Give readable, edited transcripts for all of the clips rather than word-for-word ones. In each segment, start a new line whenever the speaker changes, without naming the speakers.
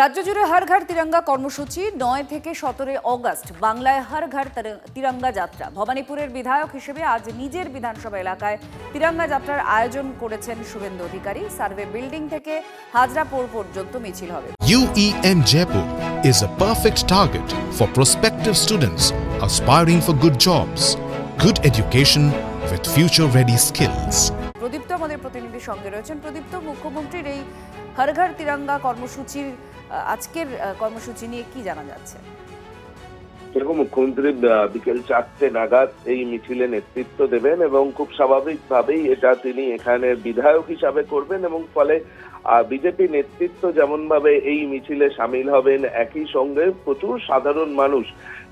রাজ্য জুড়ে হর ঘর তিরঙ্গা কর্মসূচি 9 থেকে 17 অগস্ট বাংলায় হর ঘর তিরঙ্গা যাত্রা। ভবানীপুরের বিধায়ক হিসেবে আজ নিজের বিধানসভা এলাকায় তিরঙ্গা যাত্রার আয়োজন করেছেন শুভেন্দু অধিকারী। সার্ভে বিল্ডিং থেকে হাজরাপুর পর্যন্ত মিছিল হবে।
UEM Jaipur is a perfect target for prospective students aspiring for good jobs, good education with future-ready skills.
প্রদীপ্ত আমাদের প্রতিনিধির সঙ্গে রয়েছেন। প্রদীপ্ত, মুখ্যমন্ত্রীর এই হর ঘর তিরঙ্গা কর্মসূচির আজকের কর্মসূচি নিয়ে কি জানা যাচ্ছে?
এরকম মুখ্যমন্ত্রী বিকেল 4টে নাগাদ এই মিছিলে নেতৃত্ব দেবেন এবং খুব স্বাভাবিকভাবেই এটা তিনি এখানে বিধায়ক হিসাবে করবেন এবং ফলে বিজেপি নেতৃত্ব যেমন ভাবে এই মিছিলে সামিল হবেন, একই সঙ্গে প্রচুর সাধারণ মানুষ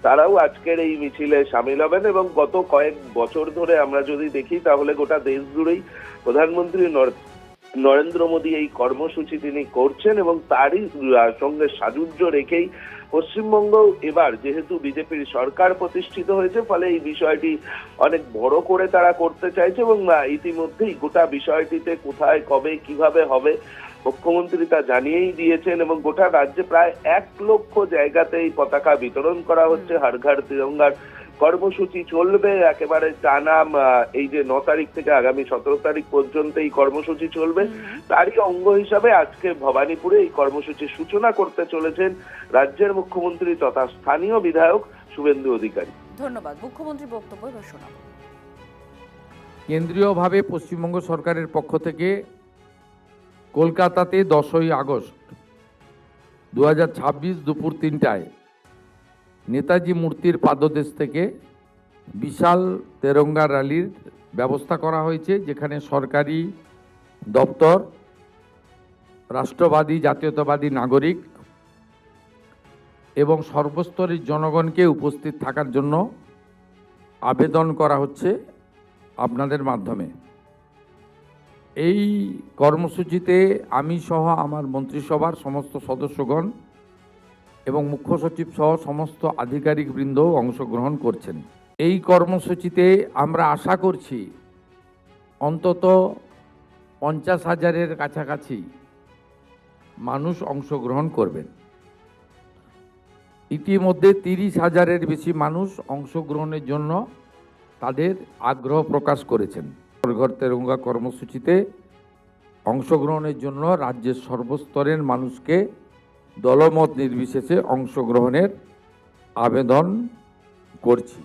তারাও আজকের এই মিছিলে সামিল হবেন। এবং গত কয়েক বছর ধরে আমরা যদি দেখি তাহলে গোটা দেশ জুড়েই প্রধানমন্ত্রী নরেন্দ্র মোদী এই কর্মসূচি তিনি করছেন এবং তারই সঙ্গে সাযুজ্য রেখেই পশ্চিমবঙ্গ এবার যেহেতু বিজেপির সরকার প্রতিষ্ঠিত হয়েছে, ফলে এই বিষয়টি অনেক বড় করে তারা করতে চাইছে এবং ইতিমধ্যেই গোটা বিষয়টিতে কোথায় কবে কিভাবে হবে মুখ্যমন্ত্রী তা জানিয়েই দিয়েছেন এবং গোটা রাজ্যে প্রায় 1 লক্ষ জায়গাতে এই পতাকা বিতরণ করা হচ্ছে। হর ঘর তিরঙ্গার কর্মসূচি চলবে একেবারে টানা, এই যে 9 তারিখ থেকে আগামী 17 তারিখ পর্যন্ত এই কর্মসূচি চলবে। তারই অঙ্গ হিসাবে আজকে ভবানীপুরে এই কর্মসূচির সূচনা করতে চলেছেন রাজ্যের মুখ্যমন্ত্রী তথা স্থানীয় বিধায়ক শুভেন্দু অধিকারী।
ধন্যবাদ। মুখ্যমন্ত্রী বক্তব্য শোনাব।
কেন্দ্রীয়ভাবে পশ্চিমবঙ্গ সরকারের পক্ষ থেকে কলকাতাতে 10ই আগস্ট 2026 দুপুর 3টায় নেতাজি মূর্তির পাদদেশ থেকে বিশাল তেরঙ্গা র্যালির ব্যবস্থা করা হয়েছে, যেখানে সরকারি দপ্তর, রাষ্ট্রবাদী জাতীয়তাবাদী নাগরিক এবং সর্বস্তরের জনগণকে উপস্থিত থাকার জন্য আবেদন করা হচ্ছে আপনাদের মাধ্যমে। এই কর্মসূচিতে আমি সহ আমার মন্ত্রিসভার সমস্ত সদস্যগণ এবং মুখ্য সচিব সহ সমস্ত আধিকারিকবৃন্দ অংশগ্রহণ করছেন। এই কর্মসূচিতে আমরা আশা করছি অন্তত 50,000-এর কাছাকাছি মানুষ অংশগ্রহণ করবেন। ইতিমধ্যে 30,000-এর বেশি মানুষ অংশগ্রহণের জন্য তাদের আগ্রহ প্রকাশ করেছেন। হর ঘর তিরঙ্গা কর্মসূচিতে অংশগ্রহণের জন্য রাজ্যের সর্বস্তরের মানুষকে দলমত নির্বিশেষে অংশগ্রহণের আবেদন করছি।